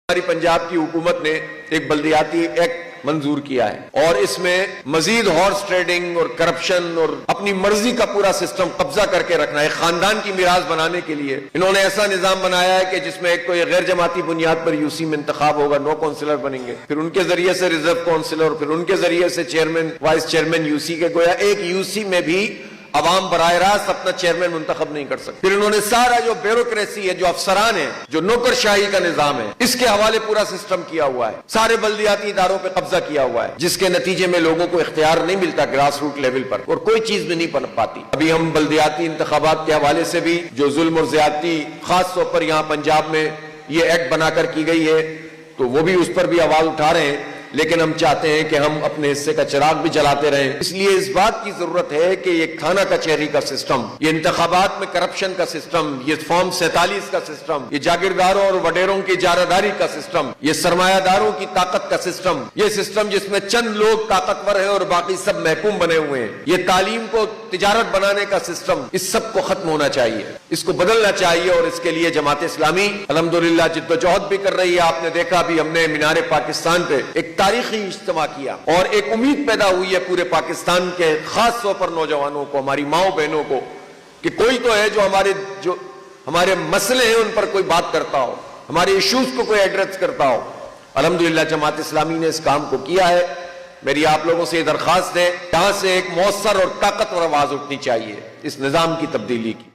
ہماری پنجاب کی حکومت نے ایک بلدیاتی ایکٹ منظور کیا ہے اور اس میں مزید ہارس ٹریڈنگ اور کرپشن اور اپنی مرضی کا پورا سسٹم قبضہ کر کے رکھنا ہے. خاندان کی میراث بنانے کے لیے انہوں نے ایسا نظام بنایا ہے کہ جس میں ایک تو یہ غیر جماعتی بنیاد پر یو سی میں انتخاب ہوگا, 9 کونسلر بنیں گے, پھر ان کے ذریعے سے ریزرو کونسلر, پھر ان کے ذریعے سے چیئرمین وائس چیئرمین یو سی کے. گویا ایک یو سی میں بھی عوام براہ راست اپنا چیئرمین منتخب نہیں کر سکتے. پھر انہوں نے سارا جو بیوروکریسی ہے, جو افسران ہے, جو نوکر شاہی کا نظام ہے, اس کے حوالے پورا سسٹم کیا ہوا ہے. سارے بلدیاتی اداروں پہ قبضہ کیا ہوا ہے, جس کے نتیجے میں لوگوں کو اختیار نہیں ملتا گراس روٹ لیول پر, اور کوئی چیز بھی نہیں بن پاتی. ابھی ہم بلدیاتی انتخابات کے حوالے سے بھی جو ظلم اور زیادتی خاص طور پر یہاں پنجاب میں یہ ایکٹ بنا کر کی گئی ہے, تو وہ بھی اس پر بھی آواز اٹھا رہے ہیں. لیکن ہم چاہتے ہیں کہ ہم اپنے حصے کا چراغ بھی جلاتے رہیں. اس لیے اس بات کی ضرورت ہے کہ یہ تھانہ کچہری کا سسٹم, یہ انتخابات میں کرپشن کا سسٹم, یہ فارم 47 کا سسٹم, یہ جاگیرداروں اور وڈیروں کی اجارہ کا سسٹم, یہ سرمایہ داروں کی طاقت کا سسٹم, یہ سسٹم جس میں چند لوگ طاقتور ہیں اور باقی سب محکوم بنے ہوئے ہیں, یہ تعلیم کو تجارت بنانے کا سسٹم, اس سب کو ختم ہونا چاہیے, اس کو بدلنا چاہیے. اور اس کے لیے جماعت اسلامی الحمدللہ جدوجہد بھی کر رہی ہے. آپ نے دیکھا بھی ہم نے مینار پاکستان پہ ایک تاریخی اجتماع کیا اور ایک امید پیدا ہوئی ہے پورے پاکستان کے خاص طور پر نوجوانوں کو, ہماری ماؤں بہنوں کو, کہ کوئی تو ہے جو ہمارے مسئلے ہیں ان پر کوئی بات کرتا ہو, ہمارے ایشوز کو کوئی ایڈریس کرتا ہو. الحمدللہ جماعت اسلامی نے اس کام کو کیا ہے. میری آپ لوگوں سے یہ درخواست ہے, یہاں سے ایک مؤثر اور طاقتور آواز اٹھنی چاہیے اس نظام کی تبدیلی کی.